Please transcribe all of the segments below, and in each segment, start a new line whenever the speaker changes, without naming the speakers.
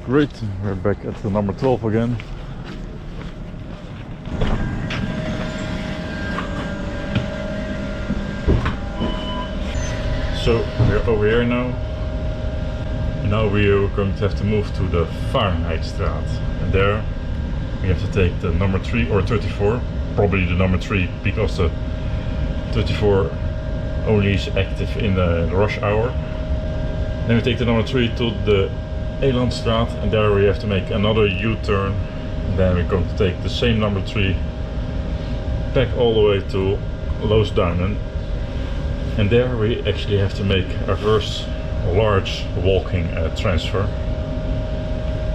Great, we're back at the number 12 again. So we're over here now. Now we're going to have to move to the Fahrenheitstraat. And there we have to take the number 3 or 34. Probably the number 3 because the 34 only is active in the rush hour. Then we take the number 3 to the Elandstraat, and there we have to make another U-turn. Then we're going to take the same number 3 back all the way to Loosduinen, and there we actually have to make our first large walking transfer.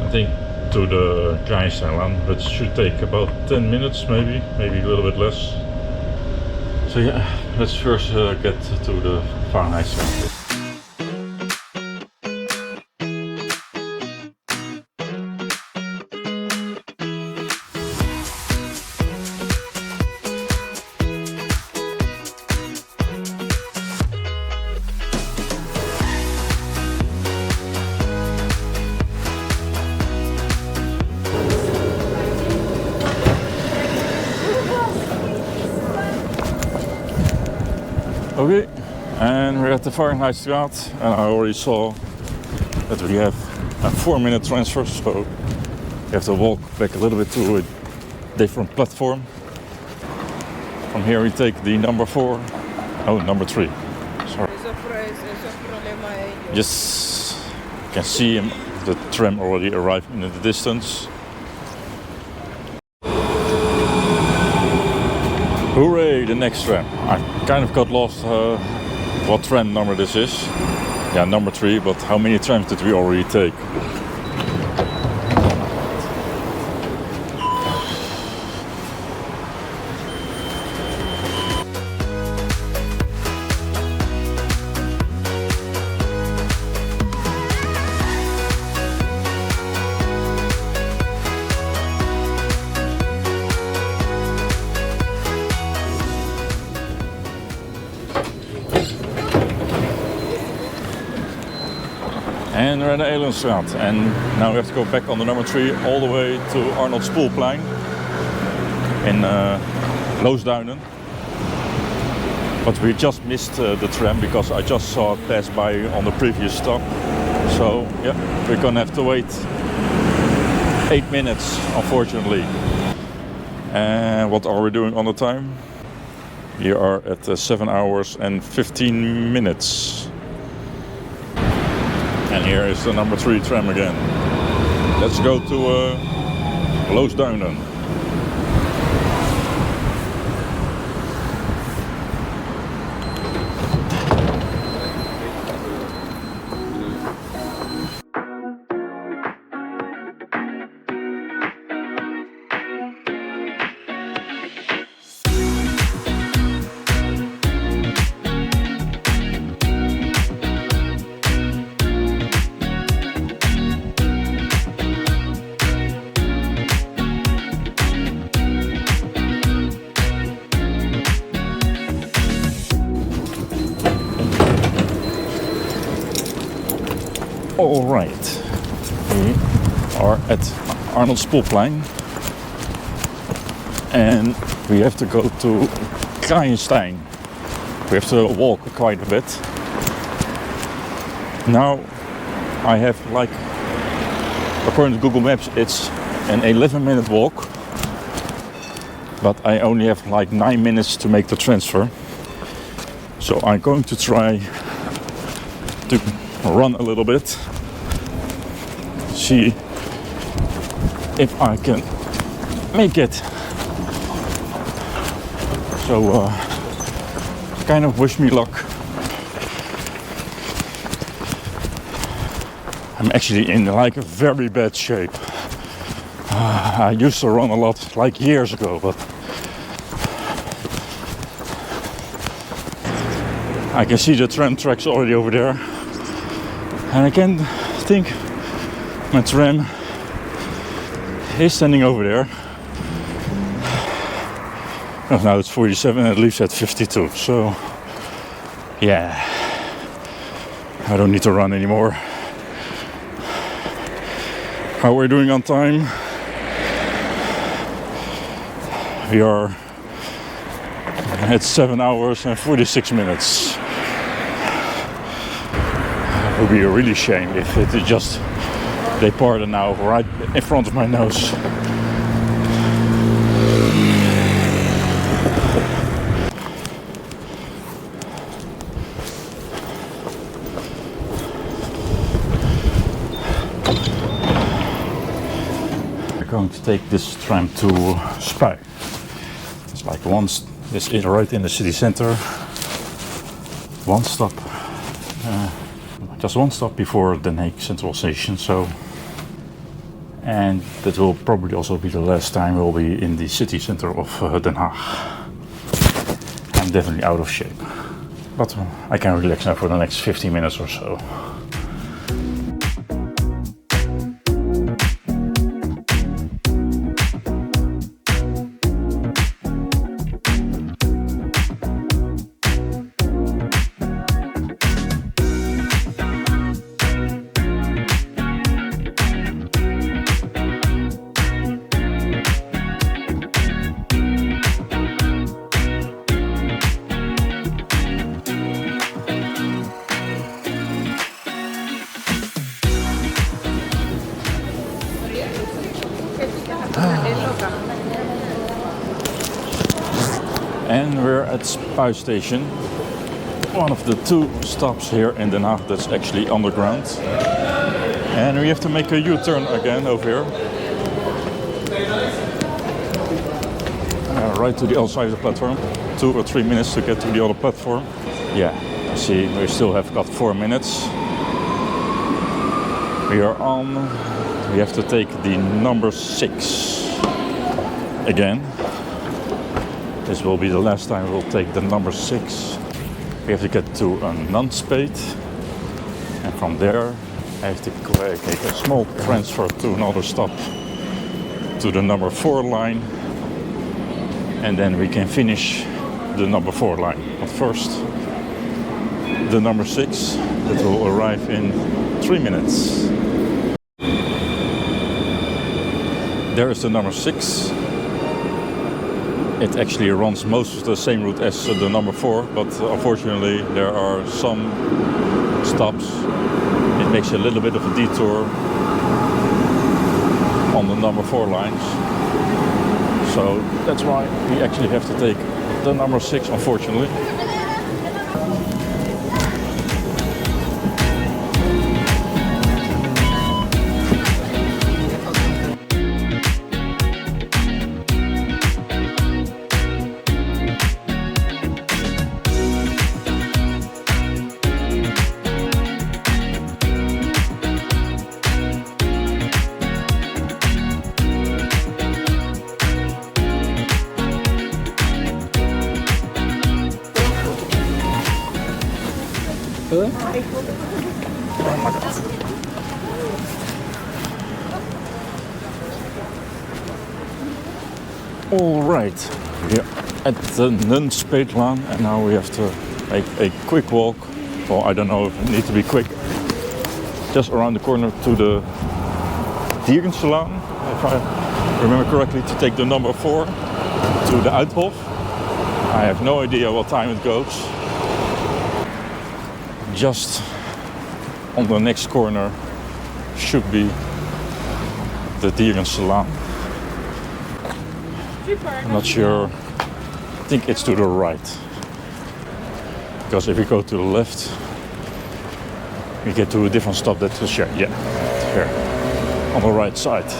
I think to the Kleinsteinlaan, but should take about 10 minutes, maybe a little bit less. So yeah, let's first get to the Fahrenheitstraat. Okay, and we're at the Fahrenheitstraat, and I already saw that we have a 4-minute transfer, so you have to walk back a little bit to a different platform. From here we take the number 4, oh, number 3, sorry. Yes, you can see him, the tram already arrived in the distance. Hooray, the next tram. I kind of got lost what tram number this is. Yeah, number 3, but how many trams did we already take? And we're at the Elandstraat, and now we have to go back on the number 3 all the way to Arnoldspoelplein in Loosduinen. But we just missed the tram because I just saw it pass by on the previous stop. So yeah, we're gonna have to wait 8 minutes, unfortunately. And what are we doing on the time? We are at 7 hours and 15 minutes. And here is the number 3 tram again. Let's go to Loosduinen. All right, we are at Arnoldspoelplein, and we have to go to Kraaienstein. We have to walk quite a bit. Now I have, like, according to Google Maps, it's an 11-minute walk, but I only have like 9 minutes to make the transfer. So I'm going to try to run a little bit, see if I can make it. So kind of wish me luck. I'm actually in like a very bad shape. I used to run a lot like years ago, but I can see the tram tracks already over there, and I can think my tram is standing over there. Oh, now it's 47 and it leaves at 52, so yeah, I don't need to run anymore. How we're doing on time? We are at 7 hours and 46 minutes. It would be a really shame if it just departed now right in front of my nose. We're going to take this tram to Spui. It's like this is right in the city center. One stop. Just one stop before Den Haag Central Station, and that will probably also be the last time we'll be in the city center of Den Haag. I'm definitely out of shape, but I can relax now for the next 15 minutes or so. And we're at Spui station, one of the 2 stops here in Den Haag that's actually underground. And we have to make a U-turn again over here. Right to the other side of the platform. 2 or 3 minutes to get to the other platform. Yeah, see, we still have got 4 minutes. We are on. We have to take the number 6 again. This will be the last time we'll take the number 6. We have to get to a Nunspeet, and from there I have to take a small transfer to another stop to the number 4 line, and then we can finish the number 4 line. But first, the number 6 that will arrive in 3 minutes. There is the number 6. It actually runs most of the same route as the number 4, but unfortunately there are some stops. It makes a little bit of a detour on the number 4 lines. So that's why we actually have to take the number 6, unfortunately. All right, we're at the Nunspeetlaan, and now we have to make a quick walk. Well, I don't know if it needs to be quick. Just around the corner to the Dierensalaan, if I remember correctly, to take the number 4 to the Uithof. I have no idea what time it goes. Just on the next corner should be the Dierensalaan. I'm not sure. I think it's to the right. Because if we go to the left, we get to a different stop that will share. Yeah, here on the right side.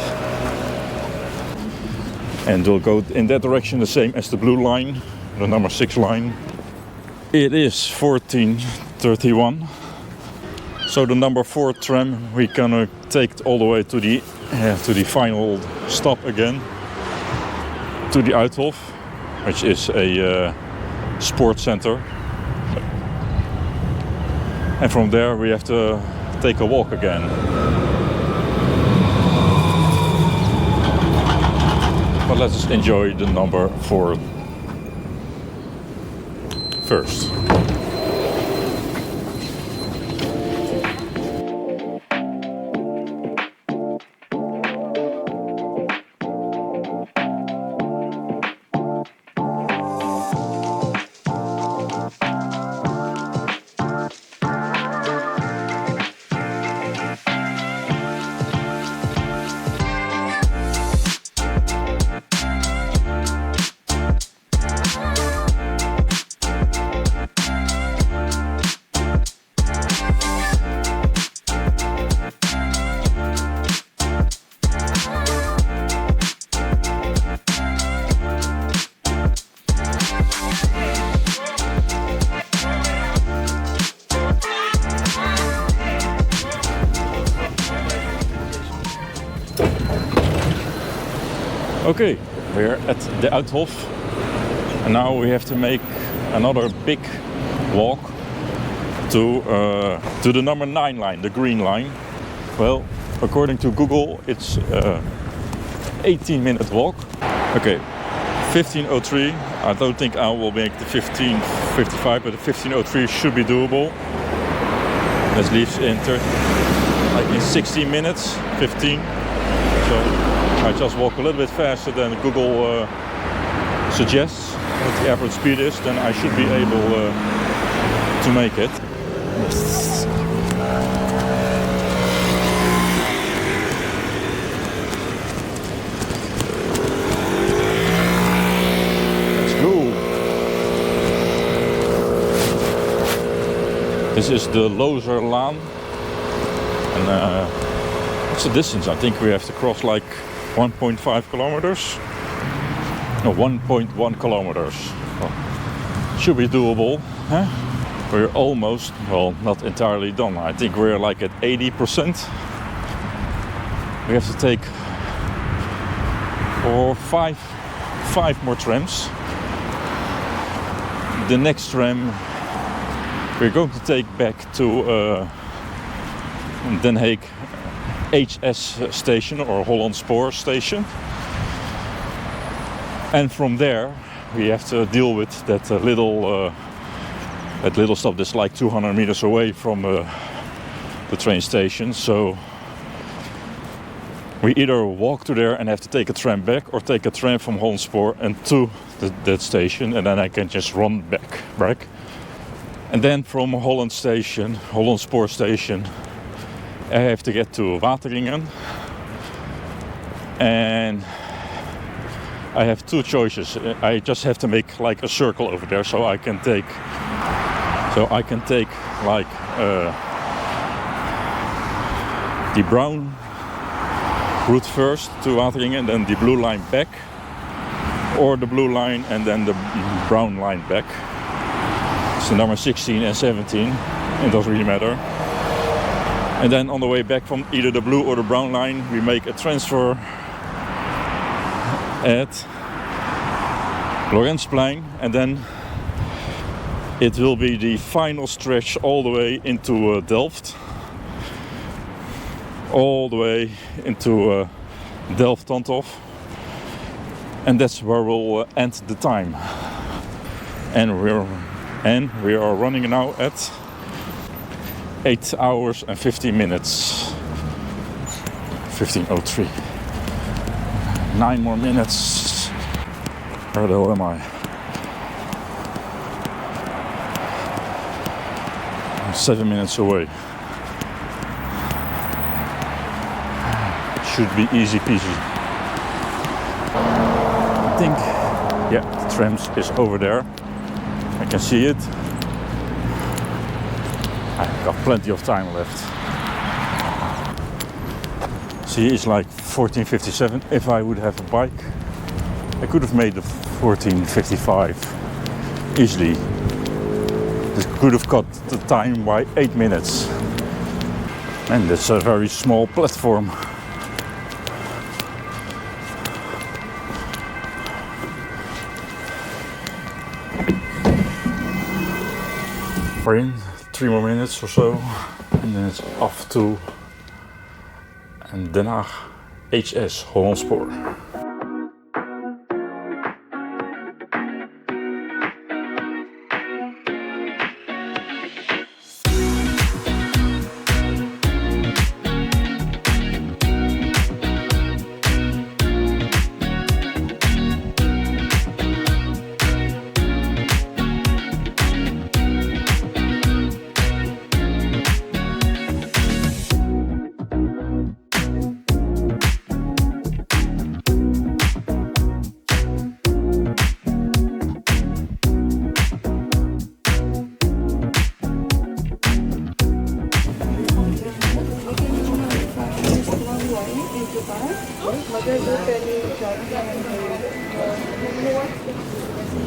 And we'll go in that direction the same as the blue line, the number 6 line. It is 14:31. So the number 4 tram we're gonna take all the way to the final stop again. To the Uithof, which is a sports center, and from there we have to take a walk again. But let's enjoy the number 4 first. Okay, we're at the Uithof, and now we have to make another big walk to the number 9 line, the green line. Well, according to Google, it's 18-minute walk. Okay, 15:03. I don't think I will make the 15:55, but the 15:03 should be doable. That leaves in 16 minutes, 15. So I just walk a little bit faster than Google suggests what the average speed is, then I should be able to make it. Let's go. This is the Lozerlaan, and what's the distance? I think we have to cross like 1.5 kilometers. No, 1.1 kilometers. Well, should be doable. Huh? We're almost, well, not entirely done. I think we're like at 80%. We have to take five more trams. The next tram we're going to take back to Den Haag HS station, or Holland Spoor station. And from there we have to deal with that little stop that's like 200 meters away from the train station. So we either walk to there and have to take a tram back, or take a tram from Holland Spoor and to that station, and then I can just run back. And then from Holland Spoor station, I have to get to Wageningen. And I have two choices. I just have to make like a circle over there, so I can take like the brown route first to Wageningen, then the blue line back, or the blue line and then the brown line back. It's the number 16 and 17. It doesn't really matter. And then on the way back from either the blue or the brown line, we make a transfer at Lorentsplein, and then it will be the final stretch all the way into Delft. All the way into Delft Tanthof. And that's where we'll end the time. And we are running now at 8 hours and 15 minutes. 15:03. 9 more minutes. Where the hell am I? I'm 7 minutes away. Should be easy peasy. I think, yeah, the trams is over there. I can see it. I've got plenty of time left. See, it's like 14:57. If I would have a bike, I could have made the 14:55 easily. This could have cut the time by 8 minutes. And it's a very small platform. We're in 3 more minutes or so, and then it's off to Den Haag HS, Holland Spoor.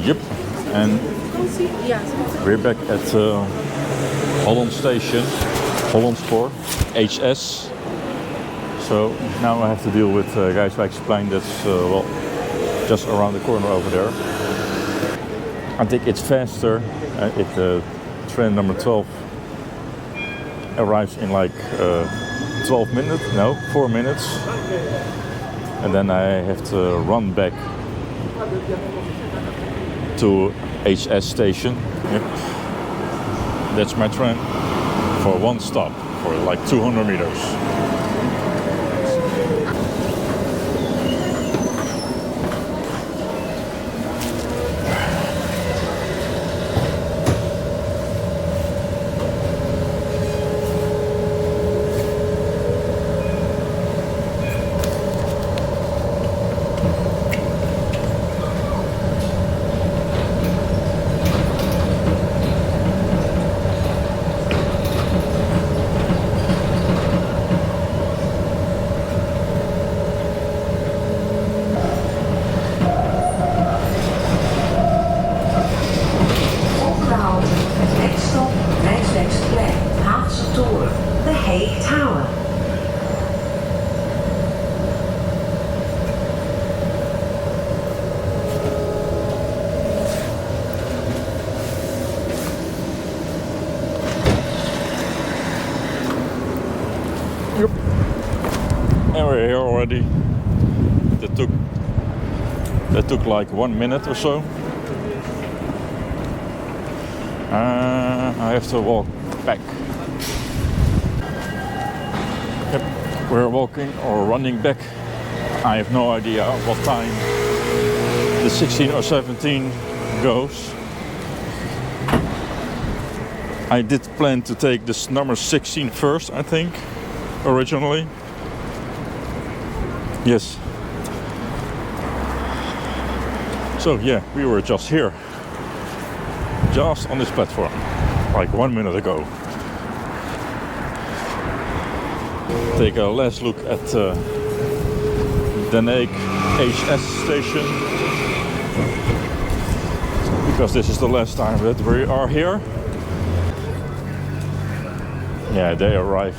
Yep, and we're back at Holland Station, Holland Spoor, HS. So now I have to deal with guys who explained that well, just around the corner over there. I think it's faster. Train number 12 arrives in like 12 minutes, no, 4 minutes. And then I have to run back to HS station. Yep. That's my train for one stop, for like 200 meters.
The Hague Tower.
Yep. And we're here already. That took like 1 minute or so. I have to walk back. Yep, we're walking or running back. I have no idea what time the 16 or 17 goes. I did plan to take this number 16 first, I think, originally. Yes. So yeah, we were just here. Just on this platform, like 1 minute ago. Take a last look at Den Haag HS station, because this is the last time that we are here. Yeah, they arrive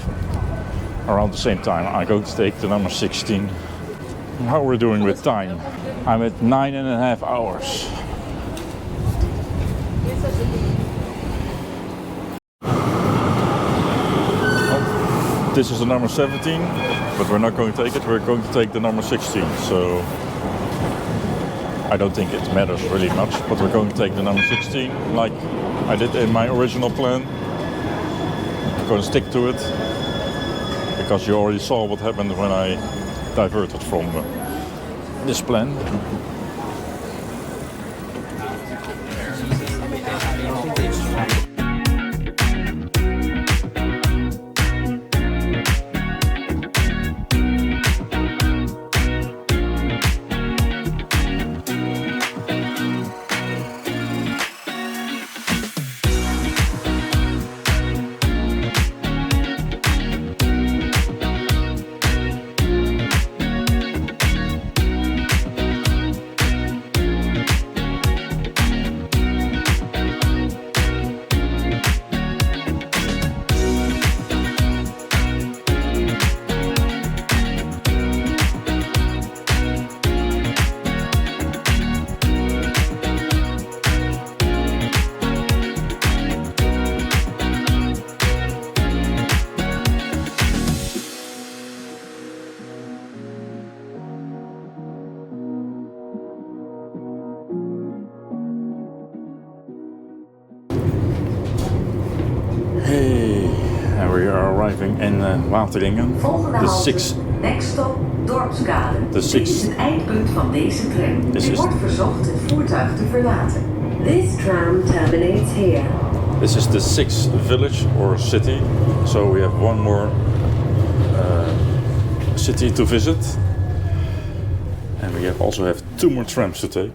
around the same time. I'm going to take the number 16. How we're doing with time? I'm at 9.5 hours. This is the number 17, but we're not going to take it. We're going to take the number 16. So I don't think it matters really much, but we're going to take the number 16 like I did in my original plan. I'm going to stick to it because you already saw what happened when I diverted from this plan. Hey, and we are arriving in Wateringen.
Volgende halte, next stop, Dorpskade. Dit is het eindpunt van deze tram. U wordt verzocht het voertuig te verlaten. This tram terminates here.
This is the 6th village or city, so we have one more city to visit. And we also have 2 more trams to take.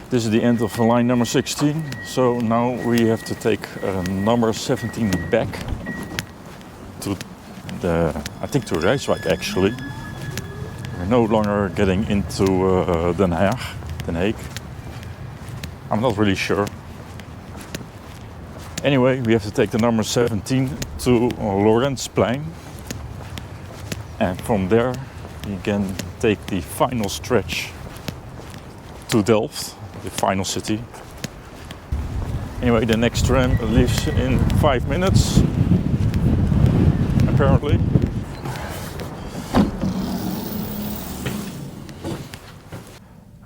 This is the end of line number 16, so now we have to take number 17 back to I think to Rijswijk actually. We're no longer getting into Den Haag. I'm not really sure. Anyway, we have to take the number 17 to Lorentsplein. And from there you can take the final stretch to Delft, the final city. Anyway, the next tram leaves in 5 minutes, apparently.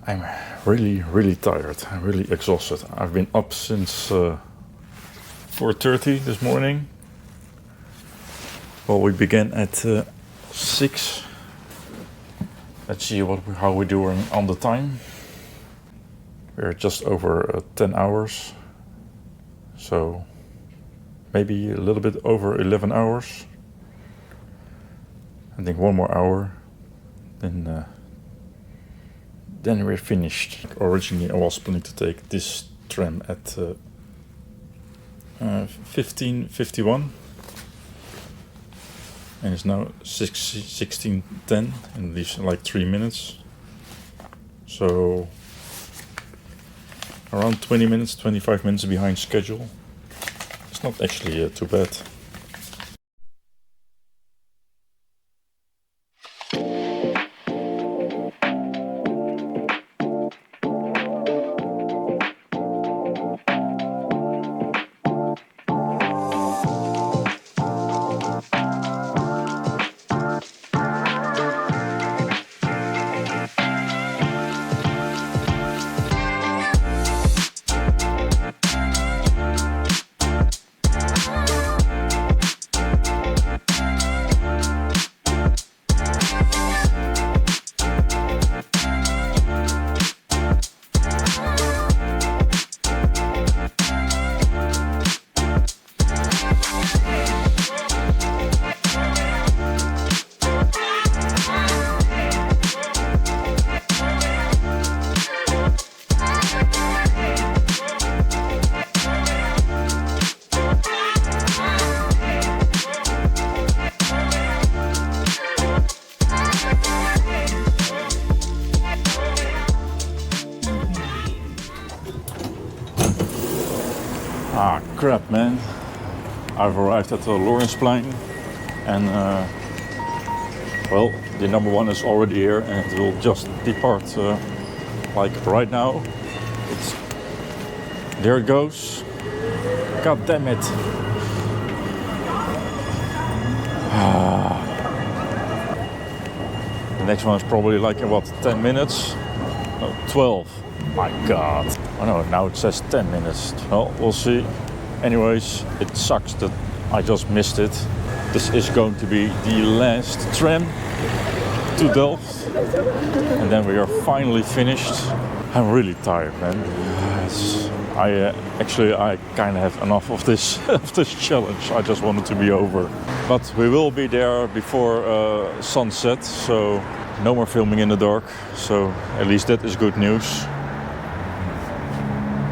I'm really tired. I'm really exhausted. I've been up since 4:30 this morning. Well, we began at 6. Let's see how we're doing on the time. We're just over 10 hours. So maybe a little bit over 11 hours. I think 1 more hour. Then we're finished. Originally I was planning to take this tram at 15:51. And it's now 16:10 and leaves like 3 minutes. So around 20 minutes, 25 minutes behind schedule. It's not actually too bad. Ah, crap, man. I've arrived at the Lawrenceplein and well, the number 1 is already here and it will just depart like right now. There it goes. God damn it. The next one is probably like in what, 10 minutes? No, 12. My God. Oh no, now it says 10 minutes. Well, we'll see. Anyways, it sucks that I just missed it. This is going to be the last tram to Delft. And then we are finally finished. I'm really tired, man. I kind of have enough of this challenge. I just want it to be over. But we will be there before sunset, so no more filming in the dark. So at least that is good news.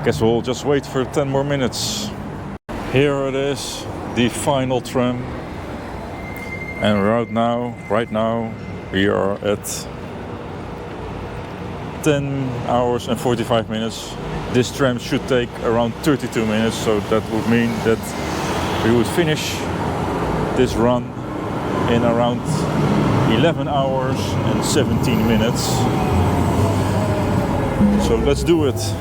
Guess we'll just wait for 10 more minutes. Here it is, the final tram. And right now we are at 10 hours and 45 minutes. This tram should take around 32 minutes, so that would mean that we would finish this run in around 11 hours and 17 minutes. So let's do it.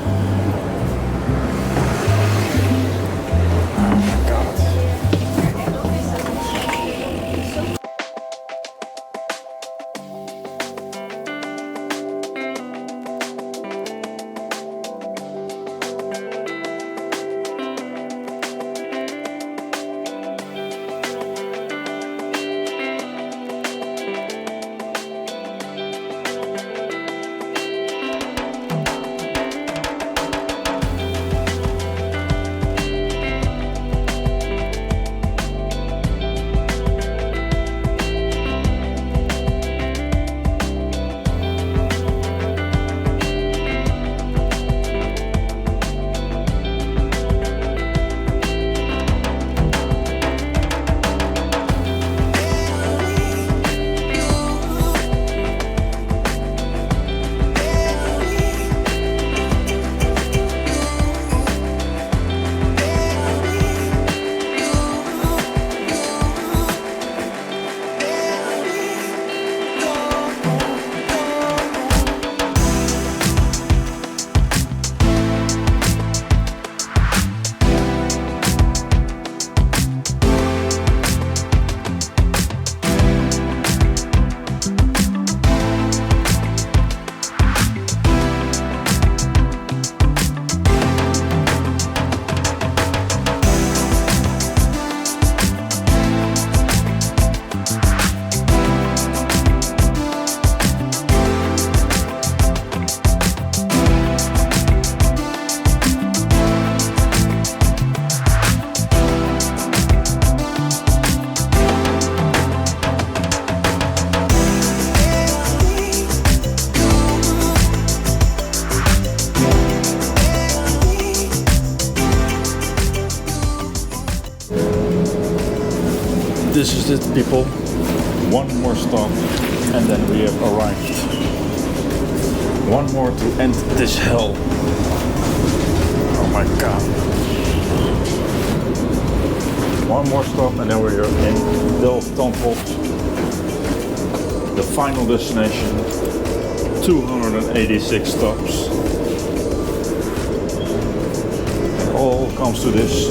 This is it, people. One more stop and then we have arrived. One more to end this hell. Oh my god. One more stop and then we're in Delft, the final destination. 286 stops. It all comes to this.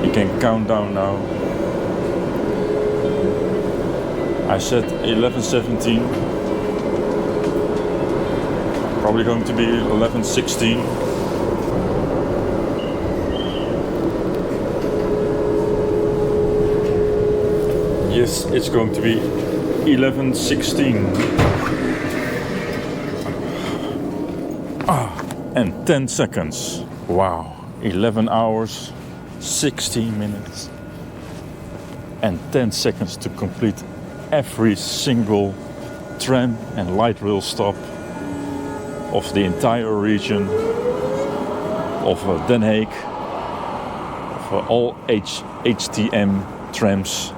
You can count down now. I said 11:17. Probably going to be 11:16. Yes, it's going to be 11:16. And 10 seconds. Wow. 11 hours, 16 minutes, and 10 seconds to complete every single tram and light rail stop of the entire region of Den Haag, of all HTM trams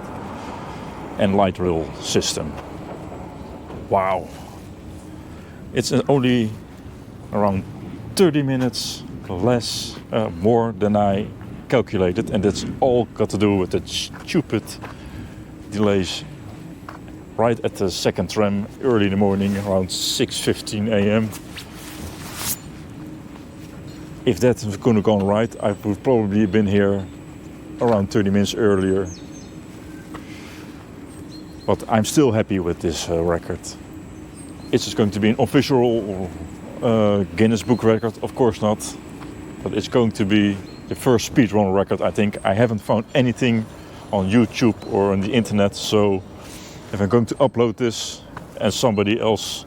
and light rail system. Wow. It's only around 30 minutes less, more than I calculated, and that's all got to do with the stupid delays right at the second tram early in the morning around 6:15 a.m. If that was going to go right, I would probably have been here around 30 minutes earlier. But I'm still happy with this record. Is it going to be an official Guinness Book record? Of course not. But it's going to be the first speedrun record, I think. I haven't found anything on YouTube or on the internet, so if I'm going to upload this and somebody else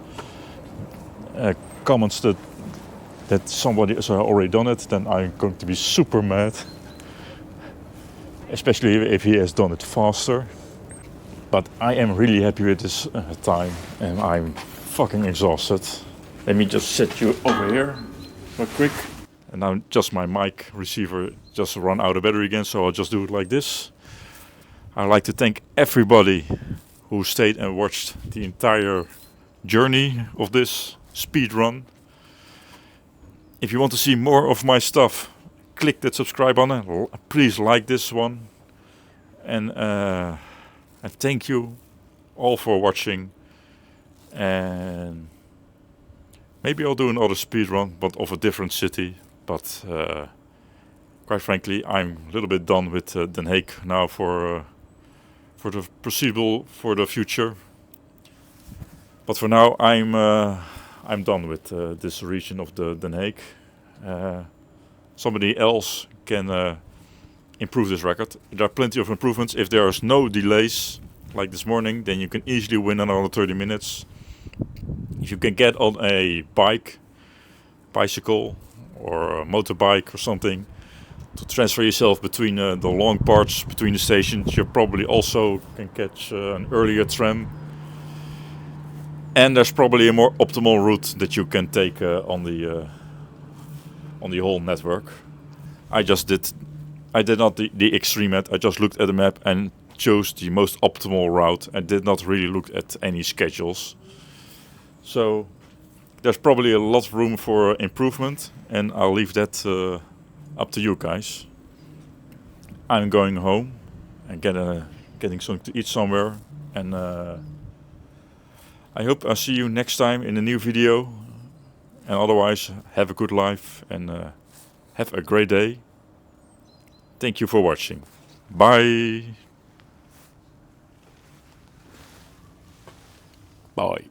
comments that somebody has already done it, then I'm going to be super mad. Especially if he has done it faster. But I am really happy with this time, and I'm fucking exhausted. Let me just set you over here real quick. And now just my mic receiver just run out of battery again, so I'll just do it like this. I'd like to thank everybody who stayed and watched the entire journey of this speed run. If you want to see more of my stuff, click that subscribe button. Please like this one. And thank you all for watching. And maybe I'll do another speed run, but of a different city. But quite frankly, I'm a little bit done with Den Haag now for the foreseeable, for the future. But for now, I'm done with this region of the Den Haag. Somebody else can improve this record. There are plenty of improvements. If there is no delays like this morning, then you can easily win another 30 minutes. If you can get on a bicycle or a motorbike or something to transfer yourself between the long parts between the stations, you probably also can catch an earlier tram. And there's probably a more optimal route that you can take on the whole network. I did not the extreme map. I just looked at the map and chose the most optimal route. I did not really look at any schedules. So there's probably a lot of room for improvement, and I'll leave that up to you guys. I'm going home and getting something to eat somewhere, and I hope I'll see you next time in a new video. And otherwise, have a good life and have a great day. Thank you for watching. Bye. Bye.